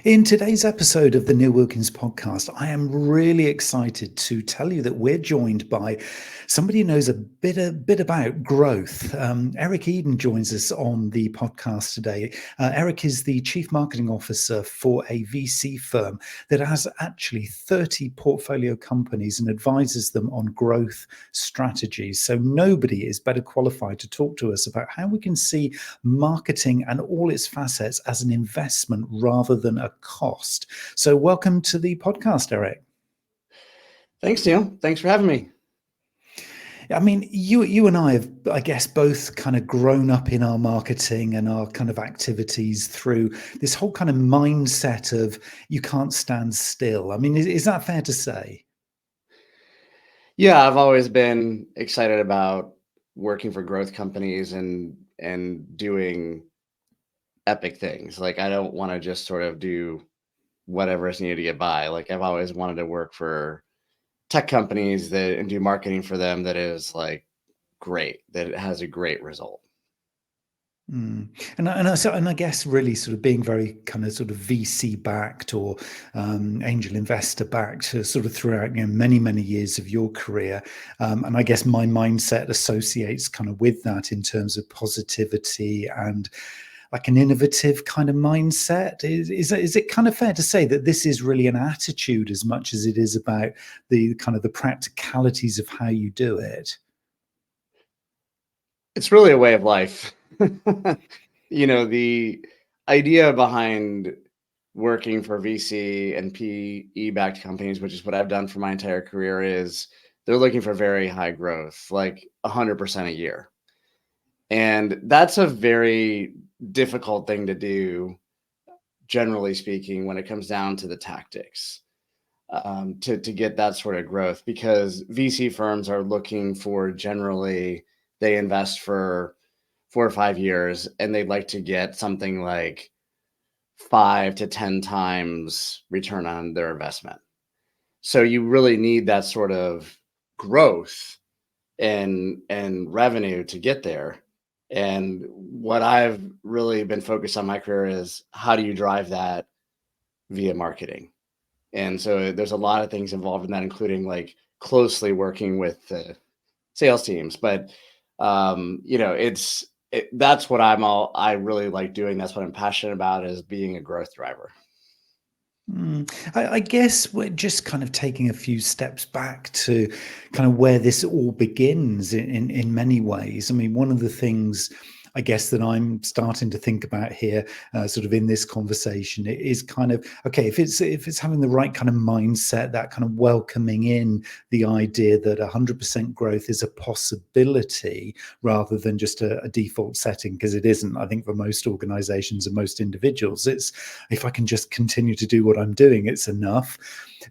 In today's episode of the Neil Wilkins podcast, I am really excited to tell you that we're joined by somebody who knows a bit about growth. Eric Eden joins us on the podcast today. Eric is the Chief Marketing Officer for a VC firm that has actually 30 portfolio companies and advises them on growth strategies. So nobody is better qualified to talk to us about how we can see marketing and all its facets as an investment rather than a cost. So welcome to the podcast, Eric. Thanks, Neil. Thanks for having me. I mean, you and I have, I guess, both kind of grown up in our marketing and our kind of activities through this whole kind of mindset of you can't stand still. I mean, is that fair to say? Yeah, I've always been excited about working for growth companies and doing epic things. Like I don't want to just sort of do whatever is needed to get by. Like I've always wanted to work for tech companies that and do marketing for them that is like great, that it has a great result. And I guess really sort of being very kind of sort of VC backed or angel investor backed sort of throughout many years of your career, and I guess my mindset associates kind of with that in terms of positivity and like an innovative kind of mindset. Is it kind of fair to say that this is really an attitude as much as it is about the kind of the practicalities of how you do it? It's really a way of life. The idea behind working for VC and PE backed companies, which is what I've done for my entire career, is they're looking for very high growth, like 100% a year. And that's a very difficult thing to do, generally speaking, when it comes down to the tactics to get that sort of growth, because VC firms are looking for generally, they invest for 4 or 5 years and they'd like to get something like 5 to 10 times return on their investment. So you really need that sort of growth and revenue to get there. And what I've really been focused on my career is how do you drive that via marketing? And so there's a lot of things involved in that, including like closely working with the sales teams. But that's what I really like doing. That's what I'm passionate about, is being a growth driver. I guess we're just kind of taking a few steps back to kind of where this all begins in many ways. I mean, one of the things I guess that I'm starting to think about here, sort of in this conversation, is kind of okay, if it's having the right kind of mindset, that kind of welcoming in the idea that 100% growth is a possibility rather than just a default setting, because it isn't. I think for most organizations and most individuals, it's if I can just continue to do what I'm doing, it's enough.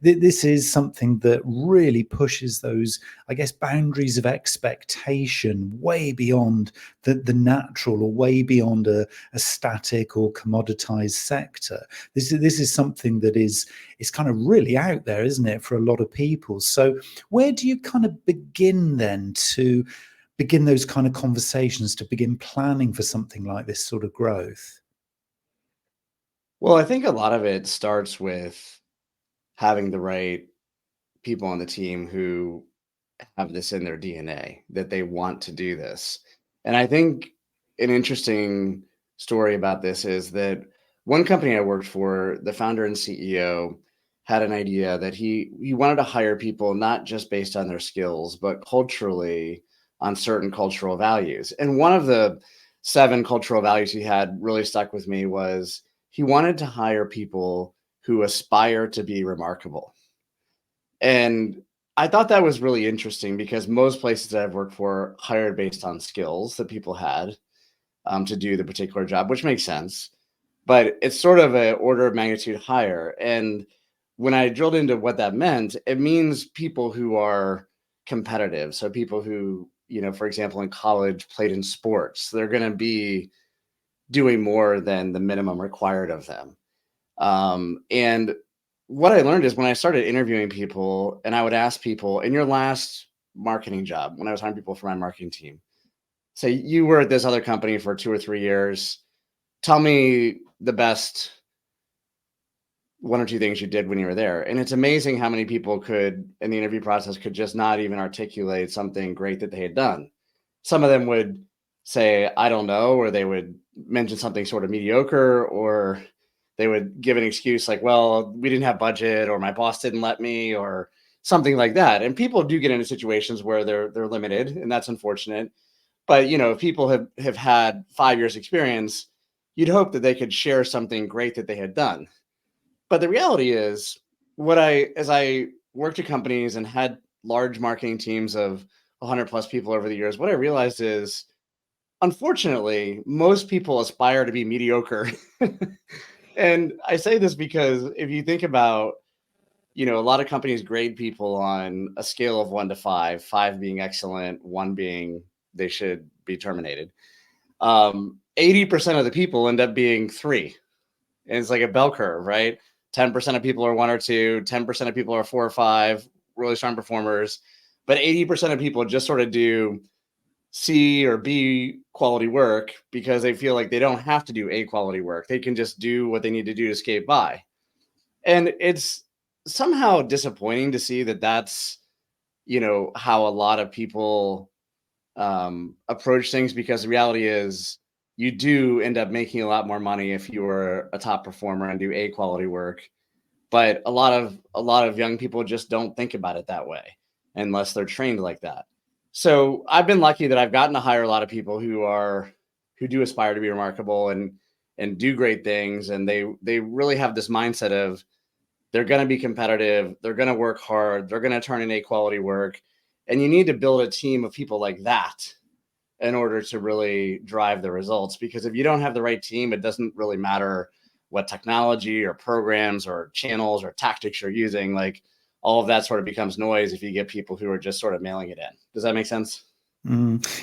This is something that really pushes those, I guess, boundaries of expectation way beyond the natural, or way beyond a static or commoditized sector. This is something that is kind of really out there, isn't it, for a lot of people? So where do you kind of begin then to begin those kind of conversations, to begin planning for something like this sort of growth? Well, I think a lot of it starts with having the right people on the team who have this in their DNA, that they want to do this. And I think an interesting story about this is that one company I worked for, the founder and CEO had an idea that he wanted to hire people not just based on their skills, but culturally on certain cultural values. And one of the 7 cultural values he had really stuck with me was he wanted to hire people who aspire to be remarkable. And I thought that was really interesting, because most places that I've worked for hired based on skills that people had to do the particular job, which makes sense. But it's sort of an order of magnitude higher. And when I drilled into what that meant, it means people who are competitive. So people who, for example, in college played in sports, they're going to be doing more than the minimum required of them. And what I learned is when I started interviewing people, and I would ask people, in your last marketing job, when I was hiring people for my marketing team, say you were at this other company for 2 or 3 years, tell me the best one or two things you did when you were there. And it's amazing how many people could, in the interview process, could just not even articulate something great that they had done. Some of them would say, I don't know, or they would mention something sort of mediocre, or they would give an excuse like, well, we didn't have budget, or my boss didn't let me, or something like that. And people do get into situations where they're limited, and that's unfortunate. But if people have had 5 years experience, you'd hope that they could share something great that they had done. But the reality is, as I worked at companies and had large marketing teams of 100 plus people over the years, what I realized is, unfortunately, most people aspire to be mediocre. And I say this because if you think about, a lot of companies grade people on a scale of 1 to 5, 5 being excellent, 1 being they should be terminated. 80% of the people end up being 3. And it's like a bell curve, right? 10% of people are 1 or 2, 10% of people are 4 or 5, really strong performers. But 80% of people just sort of do C or B quality work because they feel like they don't have to do A quality work. They can just do what they need to do to skate by. And it's somehow disappointing to see that that's, how a lot of people approach things, because the reality is you do end up making a lot more money if you are a top performer and do A quality work. But a lot of young people just don't think about it that way unless they're trained like that. So I've been lucky that I've gotten to hire a lot of people who do aspire to be remarkable and do great things, and they really have this mindset of they're going to be competitive, they're going to work hard, they're going to turn in A quality work, and you need to build a team of people like that in order to really drive the results. Because if you don't have the right team, it doesn't really matter what technology or programs or channels or tactics you're using. Like, all of that sort of becomes noise if you get people who are just sort of mailing it in. Does that make sense?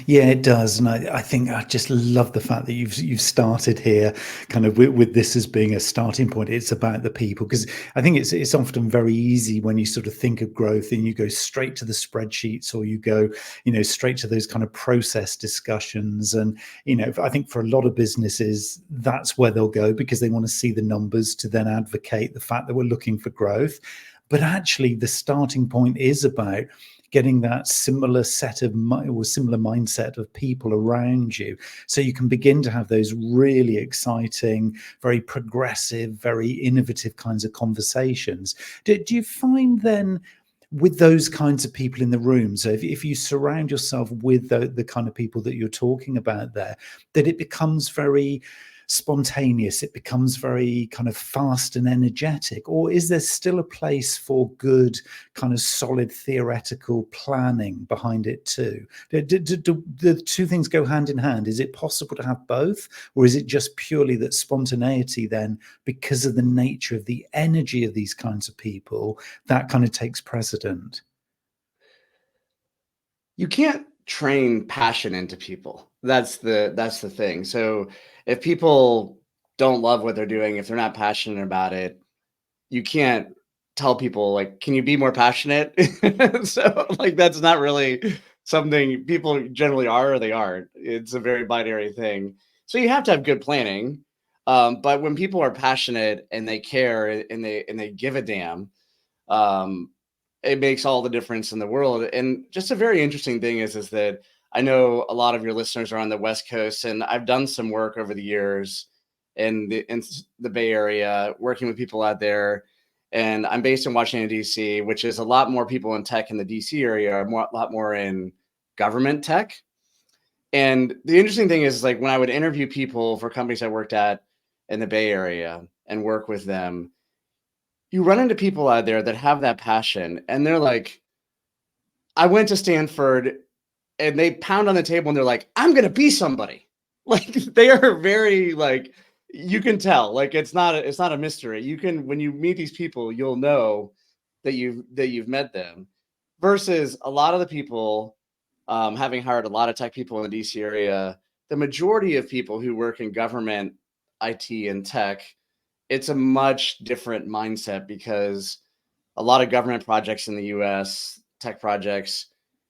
Yeah, it does, and I think I just love the fact that you've started here, kind of with this as being a starting point. It's about the people, because I think it's often very easy when you sort of think of growth and you go straight to the spreadsheets, or you go straight to those kind of process discussions. And I think for a lot of businesses, that's where they'll go because they want to see the numbers to then advocate the fact that we're looking for growth. But actually, the starting point is about getting that similar mindset of people around you, so you can begin to have those really exciting, very progressive, very innovative kinds of conversations. Do you find then, with those kinds of people in the room, so if you surround yourself with the kind of people that you're talking about there, that it becomes very spontaneous, it becomes very kind of fast and energetic? Or is there still a place for good kind of solid theoretical planning behind it too? Do the two things go hand in hand? Is it possible to have both, or is it just purely that spontaneity then, because of the nature of the energy of these kinds of people, that kind of takes precedent? You can't train passion into people. That's the thing. So if people don't love what they're doing, if they're not passionate about it, you can't tell people like, can you be more passionate? So like, that's not really something people generally are or they aren't. It's a very binary thing. So you have to have good planning. But when people are passionate and they care and they give a damn, um, it makes all the difference in the world. And just a very interesting thing is that I know a lot of your listeners are on the West Coast, and I've done some work over the years in the Bay Area, working with people out there. And I'm based in Washington, D.C., which is a lot more people in tech in the D.C. area, a lot more in government tech. And the interesting thing is, like, when I would interview people for companies I worked at in the Bay Area and work with them, you run into people out there that have that passion, and they're like, I went to Stanford, and they pound on the table and they're like, I'm going to be somebody. Like, they are very, like, you can tell, like, it's not a mystery. You can, when you meet these people, you'll know that you've met them. Versus a lot of the people, having hired a lot of tech people in the DC area, the majority of people who work in government, IT, and tech, it's a much different mindset, because a lot of government projects in the US, tech projects,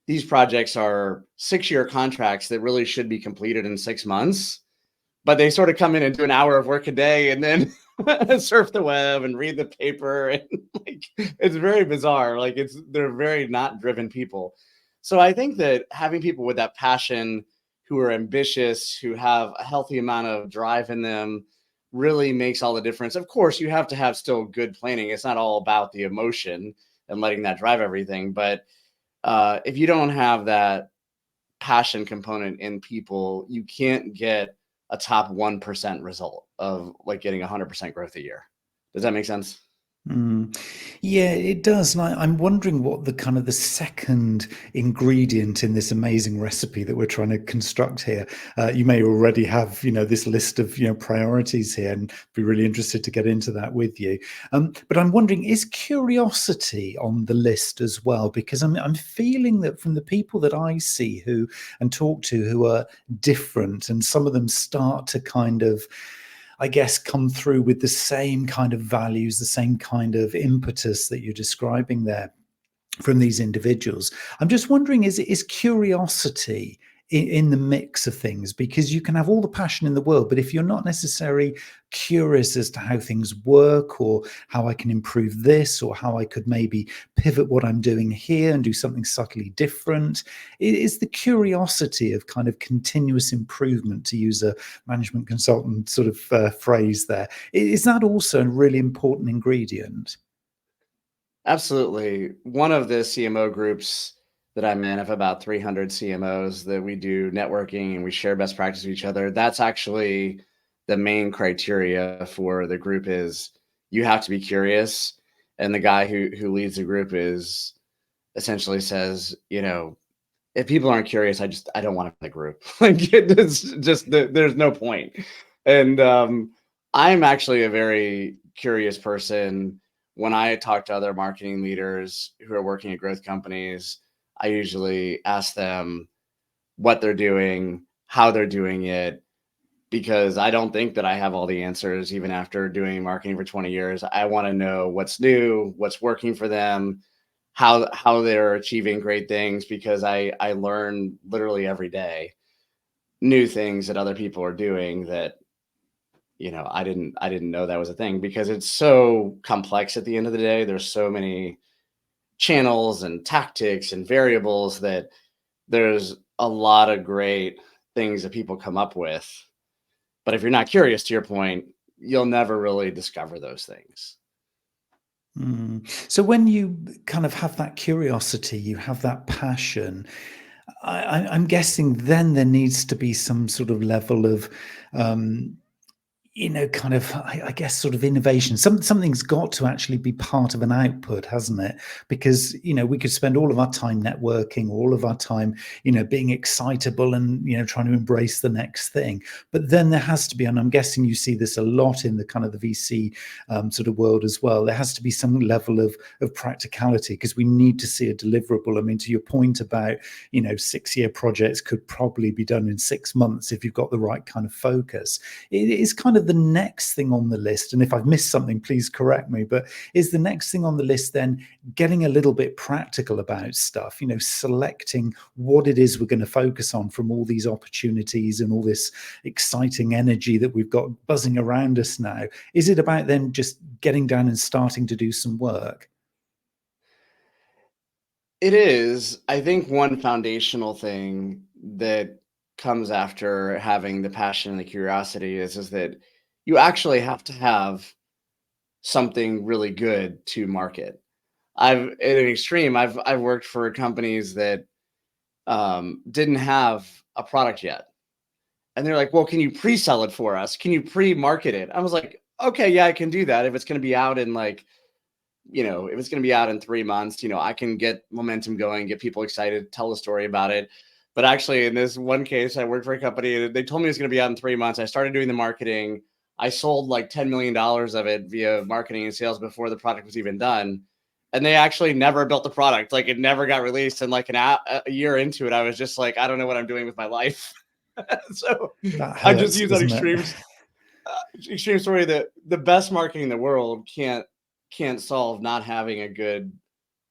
these projects are 6-year contracts that really should be completed in 6 months, but they sort of come in and do an hour of work a day, and then surf the web and read the paper, and like it's very bizarre. Like they're very not driven people. So I think that having people with that passion, who are ambitious, who have a healthy amount of drive in them, really makes all the difference. Of course, you have to have still good planning. It's not all about the emotion and letting that drive everything. But if you don't have that passion component in people, you can't get a top 1% result of like getting 100% growth a year. Does that make sense? Mm. Yeah, it does. And I'm wondering what the kind of the second ingredient in this amazing recipe that we're trying to construct here. You may already have, this list of, priorities here, and be really interested to get into that with you. But I'm wondering, is curiosity on the list as well? Because I'm feeling that from the people that I see who and talk to who are different, and some of them start to kind of, I guess, come through with the same kind of values, the same kind of impetus that you're describing there from these individuals. I'm just wondering, is curiosity in the mix of things? Because you can have all the passion in the world, but if you're not necessarily curious as to how things work, or how I can improve this, or how I could maybe pivot what I'm doing here and do something subtly different, it is the curiosity of kind of continuous improvement, to use a management consultant sort of phrase there. Is that also a really important ingredient? Absolutely. One of the CMO groups that I'm in, of about 300 CMOs, that we do networking and we share best practice with each other. That's actually the main criteria for the group, is you have to be curious. And the guy who leads the group is essentially says, if people aren't curious, I don't want to in the group. Like it's just there's no point. And I'm actually a very curious person. When I talk to other marketing leaders who are working at growth companies, I usually ask them what they're doing, how they're doing it, because I don't think that I have all the answers, even after doing marketing for 20 years. I want to know what's new, what's working for them, how they're achieving great things, because I learn literally every day new things that other people are doing that I didn't know that was a thing, because it's so complex at the end of the day. There's so many channels and tactics and variables that there's a lot of great things that people come up with. But if you're not curious, to your point, you'll never really discover those things. Mm. So when you kind of have that curiosity, you have that passion, I'm guessing then there needs to be some sort of level of, um, kind of, I guess, sort of innovation. Something's got to actually be part of an output, hasn't it? Because, we could spend all of our time networking, all of our time, being excitable and, trying to embrace the next thing. But then there has to be, and I'm guessing you see this a lot in the kind of the VC sort of world as well, there has to be some level of practicality, because we need to see a deliverable. I mean, to your point about, 6-year projects could probably be done in 6 months if you've got the right kind of focus. It is kind of the next thing on the list, and if I've missed something, please correct me, but is the next thing on the list then getting a little bit practical about stuff, selecting what it is we're going to focus on from all these opportunities and all this exciting energy that we've got buzzing around us now? Is it about then just getting down and starting to do some work? It is. I think one foundational thing that comes after having the passion and the curiosity is that you actually have to have something really good to market. At an extreme, I've worked for companies that didn't have a product yet. And they're like, well, can you pre-sell it for us? Can you pre-market it? I was like, okay, yeah, I can do that. If it's going to be out in if it's going to be out in 3 months, I can get momentum going, get people excited, tell a story about it. But actually, in this one case, I worked for a company. They told me it was going to be out in 3 months. I started doing the marketing. I sold like $10 million of it via marketing and sales before the product was even done. And they actually never built the product. Like, it never got released. And like a year into it, I was just like, I don't know what I'm doing with my life. So That I just hurts, use that doesn't it? extreme story that the best marketing in the world can't solve not having a good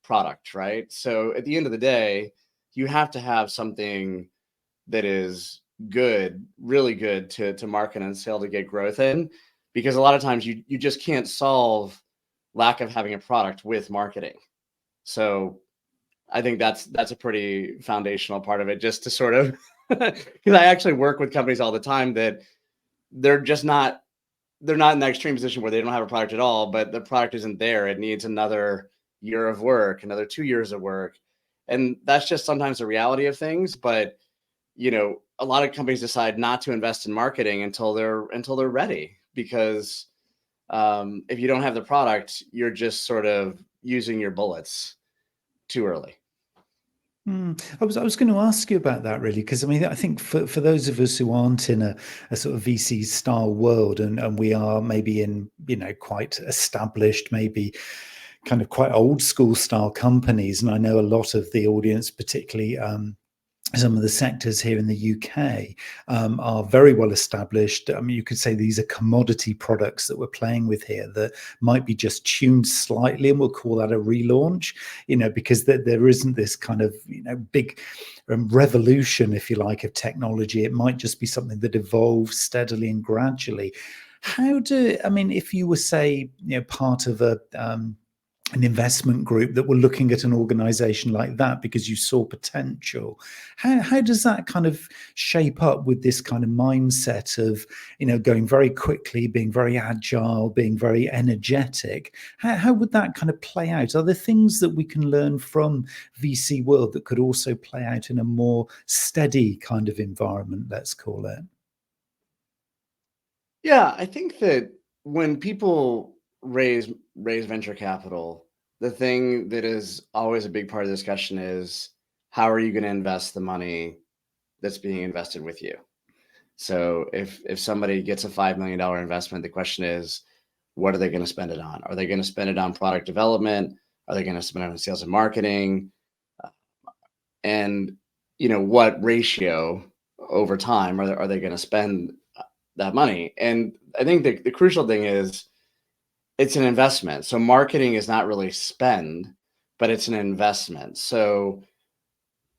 product, right? So at the end of the day, you have to have something that is good, really good, to market and sell, to get growth in, because a lot of times you just can't solve lack of having a product with marketing. So I think that's a pretty foundational part of it, just to sort of, because I actually work with companies all the time that they're just not, they're not in that extreme position where they don't have a product at all, but the product isn't there. It needs another year of work, another 2 years of work. And that's just sometimes the reality of things. But, a lot of companies decide not to invest in marketing until they're ready, because if you don't have the product, you're just sort of using your bullets too early. I was going to ask you about that, really, because I mean, I think for those of us who aren't in a sort of VC style world, and we are maybe in, quite established, maybe kind of quite old school style companies, and I know a lot of the audience, particularly some of the sectors here in the UK, are very well established. I mean, you could say these are commodity products that we're playing with here that might be just tuned slightly, and we'll call that a relaunch, because there isn't this kind of, big revolution, if you like, of technology. It might just be something that evolves steadily and gradually. If you were, say, part of an investment group that were looking at an organization like that because you saw potential, how does that kind of shape up with this kind of mindset of, going very quickly, being very agile, being very energetic? How would that kind of play out? Are there things that we can learn from VC world that could also play out in a more steady kind of environment, let's call it? Yeah, I think that when people raise venture capital, the thing that is always a big part of the discussion is, how are you going to invest the money that's being invested with you? So if somebody gets a $5 million investment, the question is, what are they going to spend it on? Are they going to spend it on product development? Are they going to spend it on sales and marketing? And what ratio over time are they going to spend that money? And I think the crucial thing is, it's an investment. So marketing is not really spend, but it's an investment. So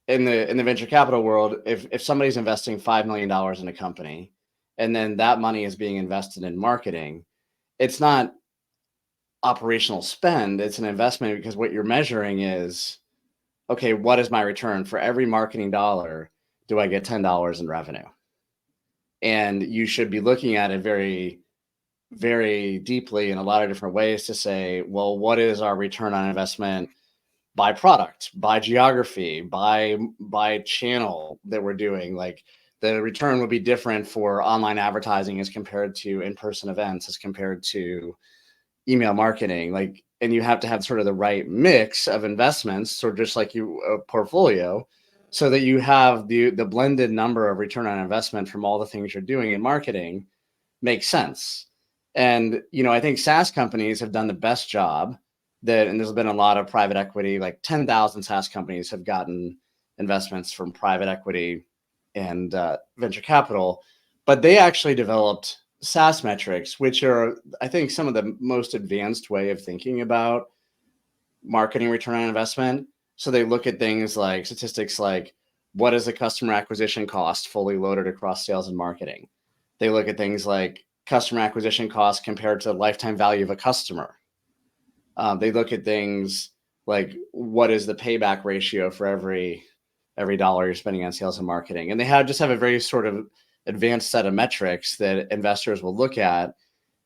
in the venture capital world, if somebody's investing $5 million in a company, and then that money is being invested in marketing, it's not operational spend, it's an investment, because what you're measuring is, okay, what is my return for every marketing dollar? Do I get $10 in revenue? And you should be looking at it very, very deeply in a lot of different ways to say, well, what is our return on investment by product, by geography, by channel that we're doing? Like, the return would be different for online advertising as compared to in-person events, as compared to email marketing. Like, and you have to have sort of the right mix of investments, or just like a portfolio, so that you have the blended number of return on investment from all the things you're doing in marketing makes sense. And I think SaaS companies have done the best job. And there's been a lot of private equity, like 10,000 SaaS companies have gotten investments from private equity and venture capital, but they actually developed SaaS metrics, which are, I think, some of the most advanced way of thinking about marketing return on investment. So they look at things like statistics like, what is the customer acquisition cost fully loaded across sales and marketing? They look at things like customer acquisition cost compared to the lifetime value of a customer. They look at things like, what is the payback ratio for every dollar you're spending on sales and marketing? And they just have a very sort of advanced set of metrics that investors will look at.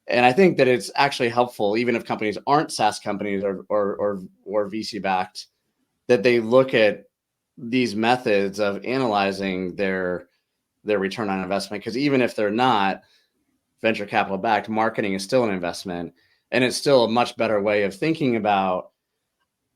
And I think that it's actually helpful, even if companies aren't SaaS companies or VC backed, that they look at these methods of analyzing their return on investment. Because even if they're not venture capital backed, marketing is still an investment, and it's still a much better way of thinking about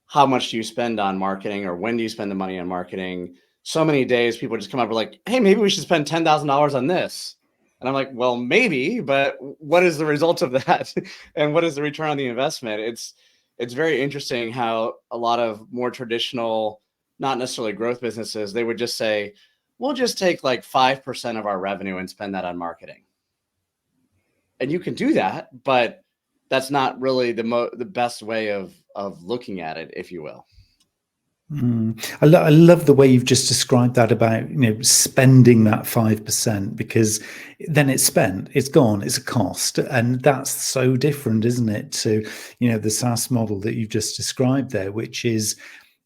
how much do you spend on marketing, or when do you spend the money on marketing. So many days people just come up with like, hey, maybe we should spend $10,000 on this. And I'm like, well, maybe, but what is the result of that? And what is the return on the investment? It's very interesting how a lot of more traditional, not necessarily growth businesses, they would just say, we'll just take like 5% of our revenue and spend that on marketing. And you can do that, but that's not really the best way of looking at it, if you will. I love the way you've just described that about, spending that 5%, because then it's spent, it's gone, it's a cost. And that's so different, isn't it, to, the SaaS model that you've just described there, which is,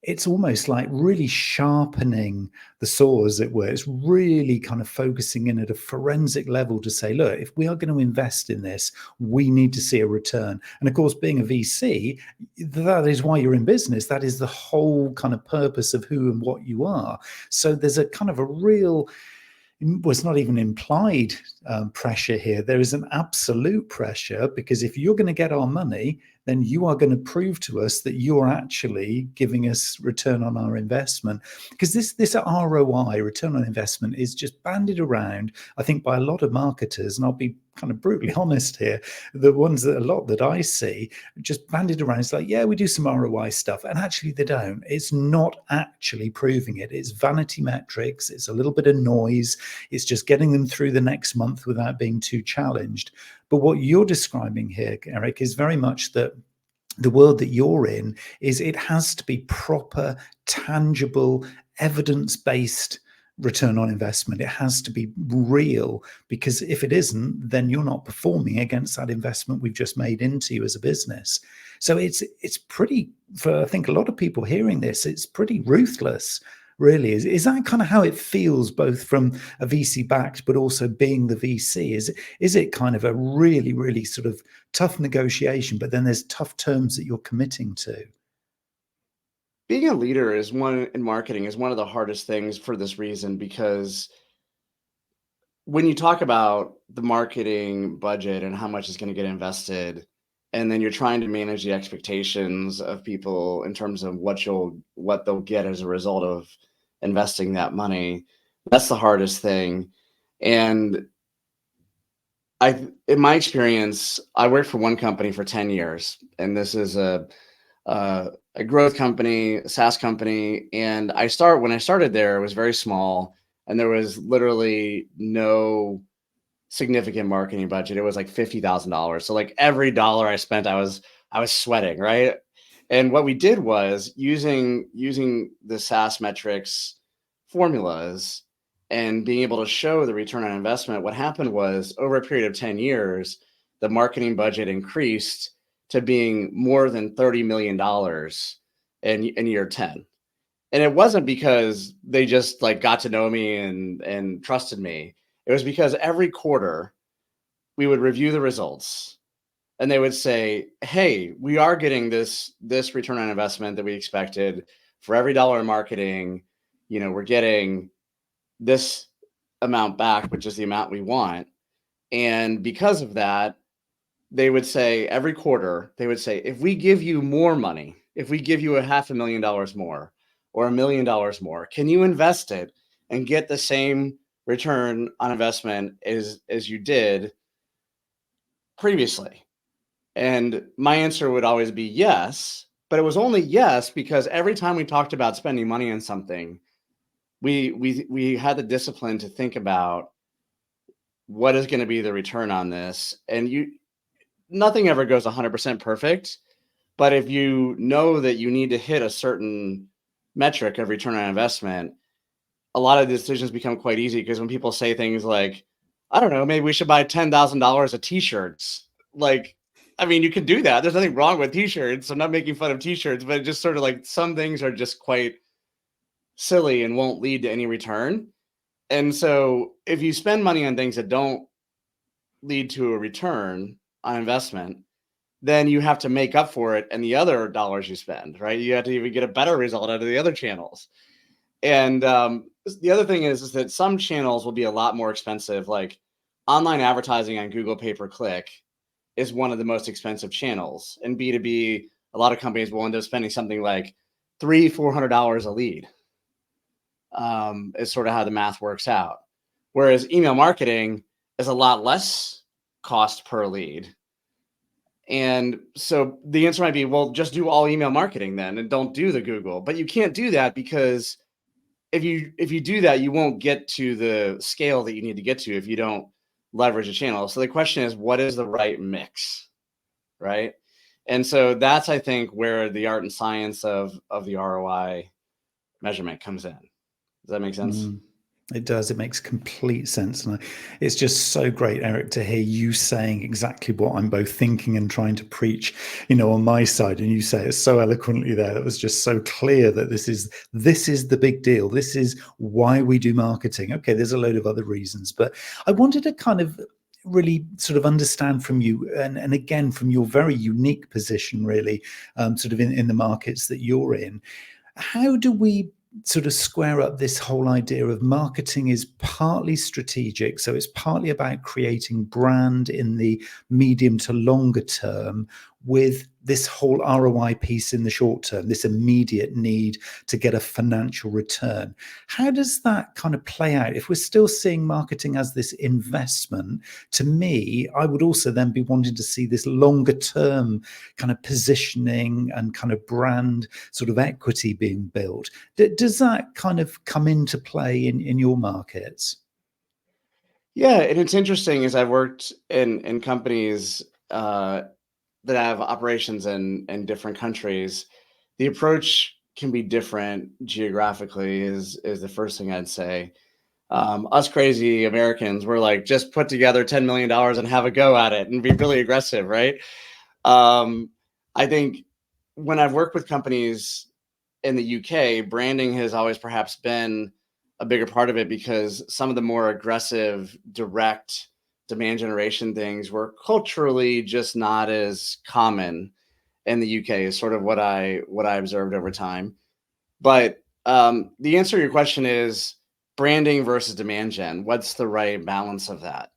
it's almost like really sharpening the saw, as it were. It's really kind of focusing in at a forensic level to say, look, if we are going to invest in this, we need to see a return. And of course, being a VC, that is why you're in business. That is the whole kind of purpose of who and what you are. So there's a kind of a real, well, it's not even implied pressure here. There is an absolute pressure, because if you're going to get our money, then you are going to prove to us that you're actually giving us return on our investment. Because this ROI, return on investment, is just bandied around, I think, by a lot of marketers. And I'll be kind of brutally honest here. The ones that a lot that I see just bandied around. It's like, yeah, we do some ROI stuff. And actually they don't. It's not actually proving it. It's vanity metrics. It's a little bit of noise. It's just getting them through the next month without being too challenged. But what you're describing here, Eric, is very much that the world that you're in is, it has to be proper, tangible, evidence-based return on investment. It has to be real, because if it isn't, then you're not performing against that investment we've just made into you as a business. So it's pretty, for I think a lot of people hearing this, it's pretty ruthless. Really, is that kind of how it feels, both from a VC backed, but also being the VC? Is it kind of a really, really sort of tough negotiation, but then there's tough terms that you're committing to? Being a leader is one in marketing is one of the hardest things for this reason, because when you talk about the marketing budget and how much is going to get invested, and then you're trying to manage the expectations of people in terms of what they'll get as a result of investing that money, that's the hardest thing. And in my experience, I worked for one company for 10 years, and this is a growth company, a SaaS company. And when I started there, it was very small, and there was literally no significant marketing budget. It was like $50,000. So like every dollar I spent, I was sweating, right? And what we did was using the SaaS metrics formulas and being able to show the return on investment. What happened was, over a period of 10 years, the marketing budget increased to being more than $30 million in year 10. And it wasn't because they just like got to know me and trusted me. It was because every quarter we would review the results, and they would say, hey, we are getting this return on investment that we expected. For every dollar in marketing, we're getting this amount back, which is the amount we want. And because of that, they would say every quarter, they would say, if we give you more money, if we give you $500,000 more or $1 million more, can you invest it and get the same return on investment as you did previously? And my answer would always be yes, but it was only yes because every time we talked about spending money on something, we had the discipline to think about what is going to be the return on this. And nothing ever goes 100% perfect, but if you know that you need to hit a certain metric of return on investment, a lot of the decisions become quite easy. Because when people say things like, I don't know, maybe we should buy $10,000 of t-shirts. Like, I mean, you can do that. There's nothing wrong with t-shirts. I'm not making fun of t-shirts, but just sort of like some things are just quite silly and won't lead to any return. And so if you spend money on things that don't lead to a return on investment, then you have to make up for it in the other dollars you spend, right? You have to even get a better result out of the other channels. And the other thing is that some channels will be a lot more expensive. Like online advertising on Google pay-per-click is one of the most expensive channels. And B2B, a lot of companies will end up spending something like $300-400 a lead. Is sort of how the math works out. Whereas email marketing is a lot less cost per lead. And so the answer might be, well, just do all email marketing then and don't do the Google. But you can't do that, because if you do that, you won't get to the scale that you need to get to if you don't leverage a channel. So the question is, what is the right mix, right? And so that's, I think, where the art and science of the ROI measurement comes in. Does that make sense? Mm. It does. It makes complete sense. And it's just so great, Eric, to hear you saying exactly what I'm both thinking and trying to preach, on my side. And you say it so eloquently there. That was just so clear that this is the big deal. This is why we do marketing. Okay, there's a load of other reasons, but I wanted to kind of really sort of understand from you, and again, from your very unique position, really, sort of in the markets that you're in, how do we sort of square up this whole idea of marketing is partly strategic, so it's partly about creating brand in the medium to longer term, with this whole ROI piece in the short term, this immediate need to get a financial return? How does that kind of play out? If we're still seeing marketing as this investment, to me, I would also then be wanting to see this longer term kind of positioning and kind of brand sort of equity being built. Does that kind of come into play in your markets? Yeah, and it's interesting as I've worked in companies that have operations in different countries, the approach can be different geographically. Is the first thing I'd say. Us crazy Americans, we're like, just put together $10 million and have a go at it and be really aggressive, right? I think when I've worked with companies in the UK, branding has always perhaps been a bigger part of it, because some of the more aggressive, direct demand generation things were culturally just not as common in the UK, is sort of what I observed over time. But the answer to your question is branding versus demand gen. What's the right balance of that?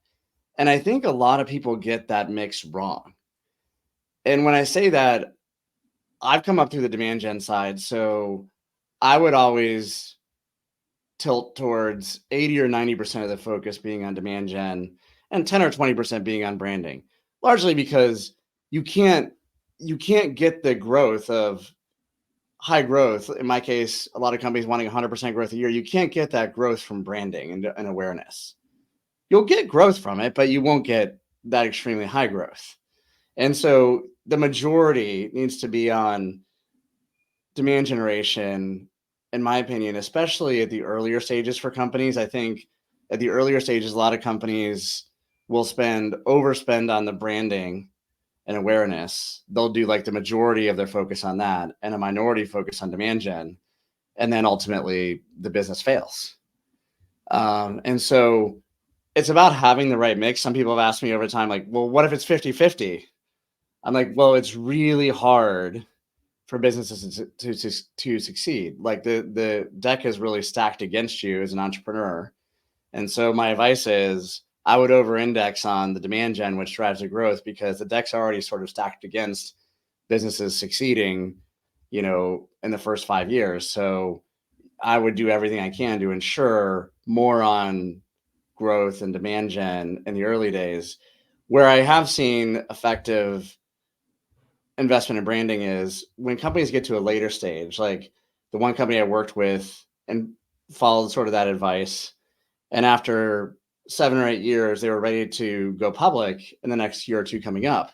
And I think a lot of people get that mix wrong. And when I say that, I've come up through the demand gen side. So I would always tilt towards 80 or 90% of the focus being on demand gen and 10 or 20% being on branding, largely because you can't get the growth of high growth. In my case, a lot of companies wanting 100% growth a year. You can't get that growth from branding and awareness. You'll get growth from it, but you won't get that extremely high growth. And so the majority needs to be on demand generation, in my opinion, especially at the earlier stages for companies. I think at the earlier stages, a lot of companies will overspend on the branding and awareness. They'll do like the majority of their focus on that and a minority focus on demand gen. And then ultimately the business fails. And so it's about having the right mix. Some people have asked me over time, like, well, what if it's 50-50? I'm like, well, it's really hard for businesses to succeed. Like the deck is really stacked against you as an entrepreneur. And so my advice is I would over index on the demand gen, which drives the growth, because the deck's already sort of stacked against businesses succeeding, in the first 5 years. So I would do everything I can to ensure more on growth and demand gen in the early days. Where I have seen effective investment in branding is when companies get to a later stage, like the one company I worked with and followed sort of that advice. And after 7 or 8 years, they were ready to go public in the next year or two coming up.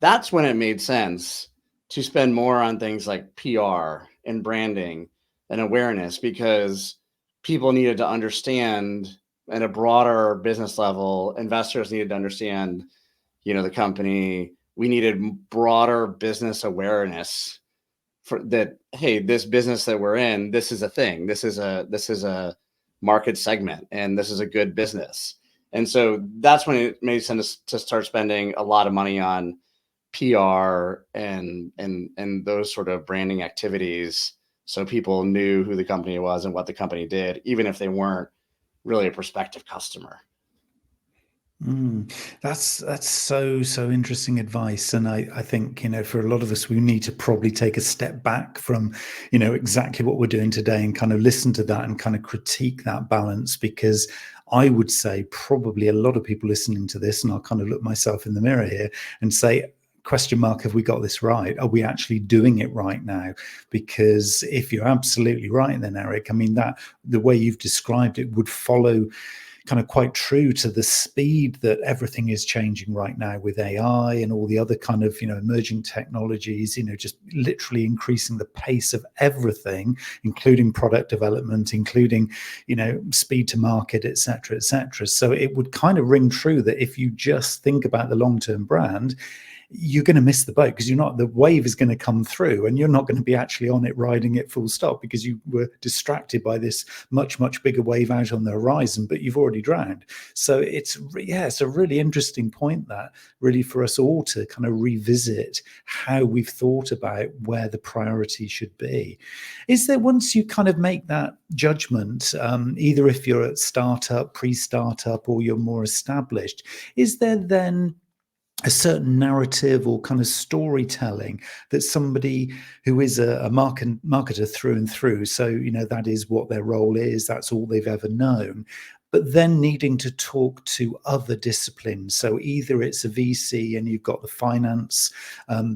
That's when it made sense to spend more on things like PR and branding and awareness, because people needed to understand at a broader business level, investors needed to understand, the company. We needed broader business awareness for that. Hey, this business that we're in, this is a thing. This is a market segment, and this is a good business. And so that's when it made sense to start spending a lot of money on PR and those sort of branding activities, so people knew who the company was and what the company did, even if they weren't really a prospective customer. That's so interesting advice, and I think for a lot of us, we need to probably take a step back from exactly what we're doing today and kind of listen to that and kind of critique that balance, because I would say probably a lot of people listening to this, and I'll kind of look myself in the mirror here and say, question mark, have we got this right? Are we actually doing it right now? Because if you're absolutely right, then Eric, I mean, that the way you've described it would follow kind of quite true to the speed that everything is changing right now with AI and all the other kind of, emerging technologies, just literally increasing the pace of everything, including product development, including, speed to market, et cetera, et cetera. So it would kind of ring true that if you just think about the long-term brand, you're going to miss the boat, because the wave is going to come through and you're not going to be actually on it, riding it full stop, because you were distracted by this much, much bigger wave out on the horizon, but you've already drowned. So it's a really interesting point, that really for us all to kind of revisit how we've thought about where the priority should be. Is there, once you kind of make that judgment, either if you're at startup, pre-startup, or you're more established, is there then a certain narrative or kind of storytelling that somebody who is a marketer through and through, so that is what their role is, that's all they've ever known, but then needing to talk to other disciplines? So either it's a VC and you've got the finance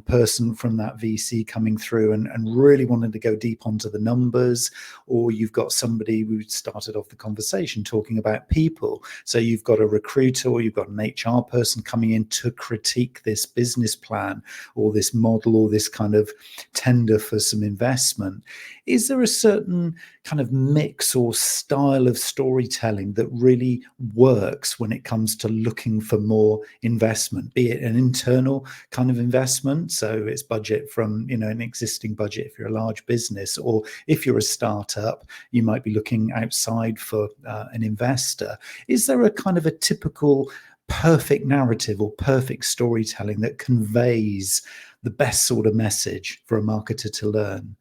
person from that VC coming through and really wanting to go deep onto the numbers, or you've got somebody who started off the conversation talking about people. So you've got a recruiter or you've got an HR person coming in to critique this business plan or this model or this kind of tender for some investment. Is there a certain kind of mix or style of storytelling that really works when it comes to looking for more investment, be it an internal kind of investment, so it's budget from an existing budget if you're a large business, or if you're a startup, you might be looking outside for an investor? Is there a kind of a typical perfect narrative or perfect storytelling that conveys the best sort of message for a marketer to learn?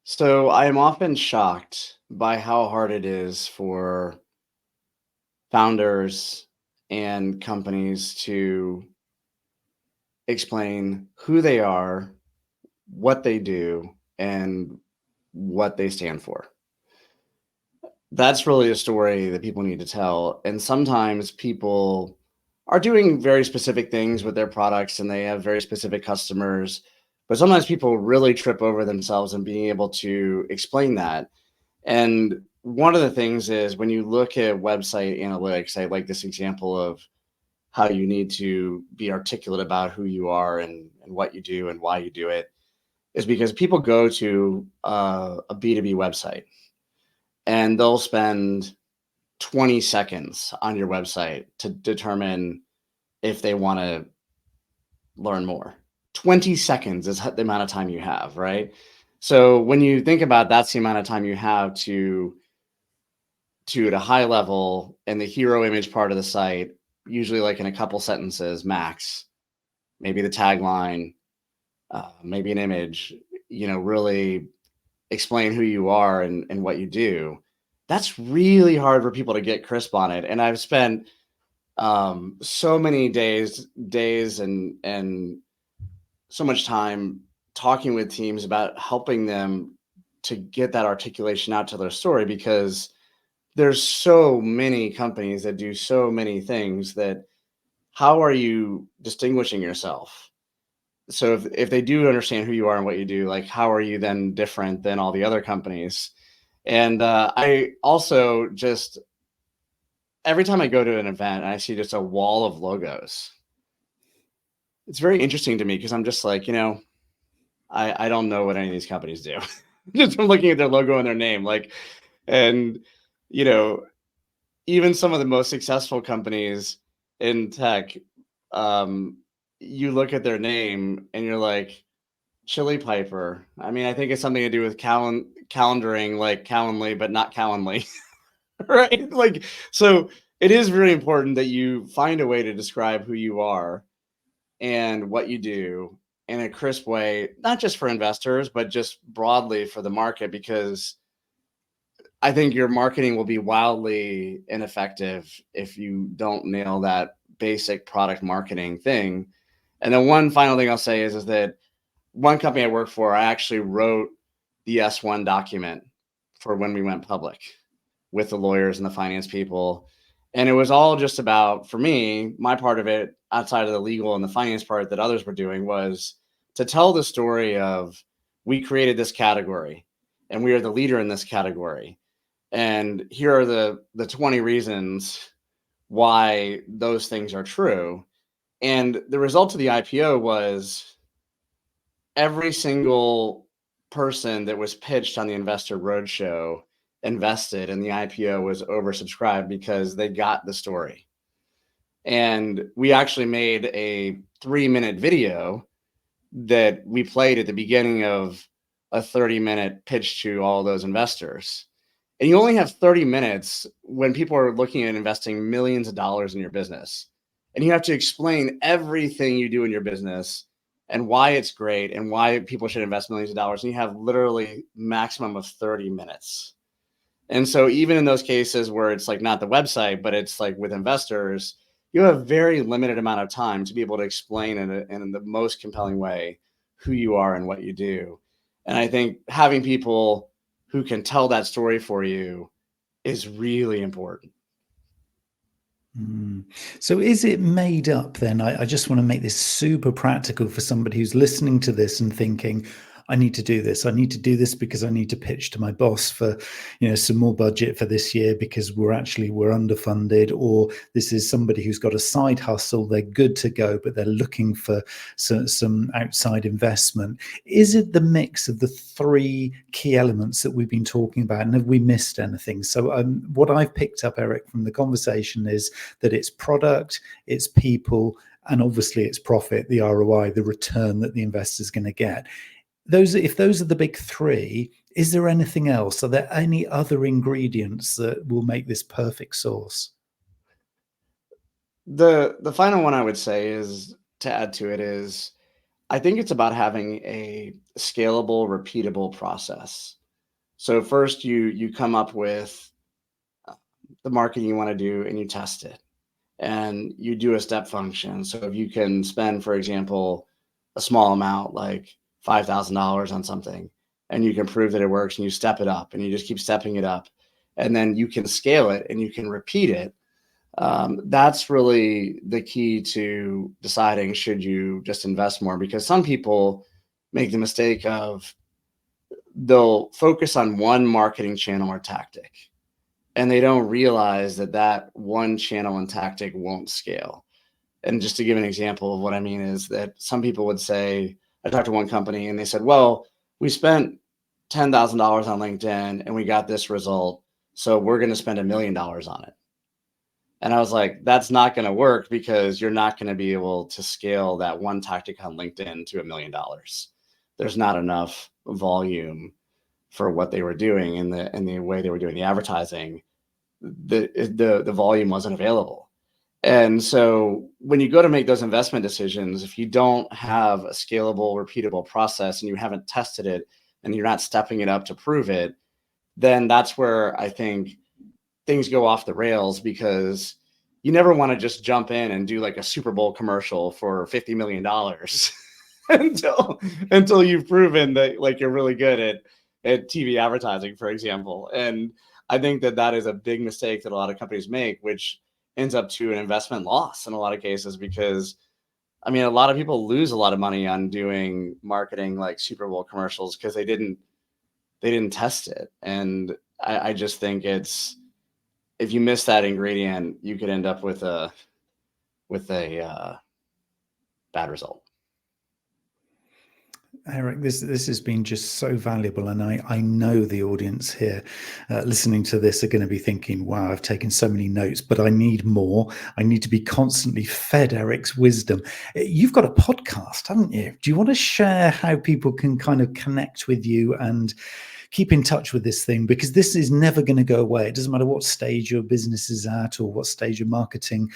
So I am often shocked by how hard it is for founders and companies to explain who they are, what they do, and what they stand for. That's really a story that people need to tell. And sometimes people are doing very specific things with their products and they have very specific customers. But sometimes people really trip over themselves in being able to explain that. And one of the things is, when you look at website analytics, I like this example of how you need to be articulate about who you are and what you do and why you do it, is because people go to a B2B website and they'll spend 20 seconds on your website to determine if they want to learn more. 20 seconds is the amount of time you have, right? So when you think about that's the amount of time you have to at a high level, and the hero image part of the site, usually like in a couple sentences max, maybe the tagline, maybe an image, really explain who you are and what you do. That's really hard for people to get crisp on it. And I've spent so many days and so much time talking with teams about helping them to get that articulation out to their story, because there's so many companies that do so many things, that how are you distinguishing yourself? So if they do understand who you are and what you do, like, how are you then different than all the other companies? And I also just, every time I go to an event and I see just a wall of logos, it's very interesting to me, because I'm just like, I don't know what any of these companies do. Just from looking at their logo and their name, like, and you know, even some of the most successful companies in tech, um, you look at their name and you're like, Chili Piper. I mean, I think it's something to do with calendaring, like Calendly, but not Calendly, right? Like, so it is very important that you find a way to describe who you are and what you do in a crisp way, not just for investors, but just broadly for the market, because I think your marketing will be wildly ineffective if you don't nail that basic product marketing thing. And then one final thing I'll say is that one company I work for, I actually wrote the S1 document for when we went public with the lawyers and the finance people. And it was all just about, for me, my part of it, outside of the legal and the finance part that others were doing, was to tell the story of, we created this category and we are the leader in this category. And here are the 20 reasons why those things are true. And the result of the IPO was every single person that was pitched on the investor roadshow invested, and the IPO was oversubscribed because they got the story. And we actually made a 3-minute video that we played at the beginning of a 30-minute pitch to all those investors. And you only have 30 minutes when people are looking at investing millions of dollars in your business. And you have to explain everything you do in your business and why it's great and why people should invest millions of dollars. And you have literally maximum of 30 minutes. And so even in those cases where it's like not the website, but it's like with investors, you have a very limited amount of time to be able to explain in the most compelling way who you are and what you do. And I think having people who can tell that story for you is really important. So is it made up then? I just want to make this super practical for somebody who's listening to this and thinking, I need to do this. I need to do this because I need to pitch to my boss for, some more budget for this year because we're underfunded, or this is somebody who's got a side hustle. They're good to go, but they're looking for some outside investment. Is it the mix of the three key elements that we've been talking about? And have we missed anything? So what I've picked up, Eric, from the conversation is that it's product, it's people, and obviously it's profit, the ROI, the return that the investor is going to get. If those are the big three, is there anything else? Are there any other ingredients that will make this perfect sauce? The final one I would say is to add to it is I think it's about having a scalable, repeatable process. So first you come up with the marketing you want to do and you test it and you do a step function. So if you can spend, for example, a small amount like $5,000 on something and you can prove that it works and you step it up and you just keep stepping it up and then you can scale it and you can repeat it. That's really the key to deciding should you just invest more, because some people make the mistake of they'll focus on one marketing channel or tactic and they don't realize that that one channel and tactic won't scale. And just to give an example of what I mean is that some people would say, I talked to one company and they said, well, we spent $10,000 on LinkedIn and we got this result, so we're going to spend $1 million on it. And I was like, that's not going to work because you're not going to be able to scale that one tactic on LinkedIn to $1 million. There's not enough volume for what they were doing and the way they were doing the advertising. The volume wasn't available. And so when you go to make those investment decisions, if you don't have a scalable, repeatable process and you haven't tested it and you're not stepping it up to prove it, then that's where I think things go off the rails, because you never want to just jump in and do like a Super Bowl commercial for $50 million until you've proven that like you're really good at TV advertising, for example. And I think that is a big mistake that a lot of companies make, which ends up to an investment loss in a lot of cases, because I mean, a lot of people lose a lot of money on doing marketing like Super Bowl commercials because they didn't test it. And I just think if you miss that ingredient, you could end up with a bad result. Eric, this has been just so valuable, and I know the audience here listening to this are going to be thinking, wow, I've taken so many notes, but I need more. I need to be constantly fed Eric's wisdom. You've got a podcast, haven't you? Do you want to share how people can kind of connect with you and keep in touch with this thing? Because this is never going to go away. It doesn't matter what stage your business is at or what stage of marketing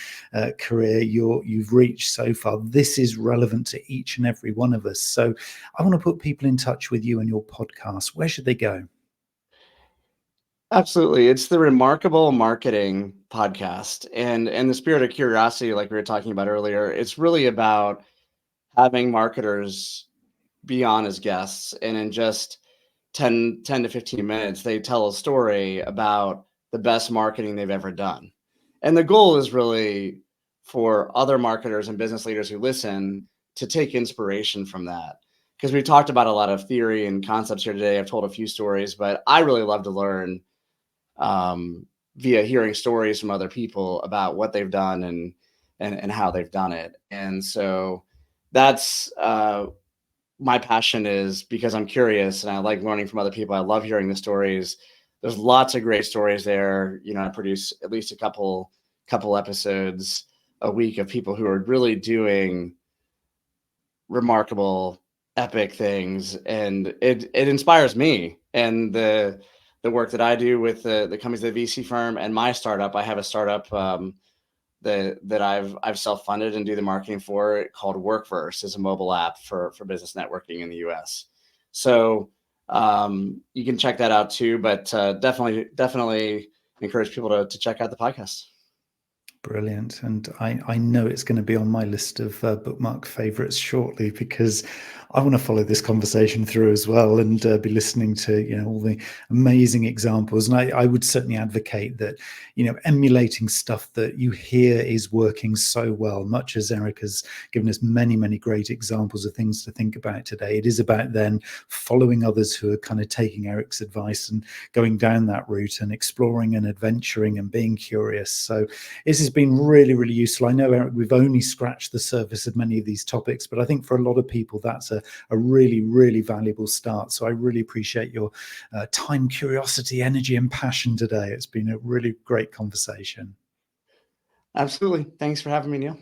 career you've reached so far. This is relevant to each and every one of us. So I want to put people in touch with you and your podcast. Where should they go? Absolutely. It's the Remarkable Marketing Podcast. And in the spirit of curiosity, like we were talking about earlier, it's really about having marketers be on as guests, and in just 10 to 15 minutes, they tell a story about the best marketing they've ever done. And the goal is really for other marketers and business leaders who listen to take inspiration from that. Because we talked about a lot of theory and concepts here today. I've told a few stories, but I really love to learn via hearing stories from other people about what they've done and how they've done it. And so that's my passion, is because I'm curious and I like learning from other people. I love hearing the stories. There's lots of great stories there. I produce at least a couple episodes a week of people who are really doing remarkable, epic things, and it inspires me. And the work that I do with the companies, the VC firm, and my startup. I have a startup that I've self-funded and do the marketing for, called Workverse. Is a mobile app for business networking in the US. So you can check that out too. But definitely encourage people to check out the podcast. Brilliant. And I know it's going to be on my list of bookmark favorites shortly, because I want to follow this conversation through as well, and be listening to all the amazing examples. And I would certainly advocate that emulating stuff that you hear is working so well. Much as Eric has given us many great examples of things to think about today, it is about then following others who are kind of taking Eric's advice and going down that route and exploring and adventuring and being curious. So this has been really useful. I know, Eric, we've only scratched the surface of many of these topics, but I think for a lot of people that's a really valuable start. So I really appreciate your time, curiosity, energy, and passion today. It's been a really great conversation. Absolutely. Thanks for having me, Neil.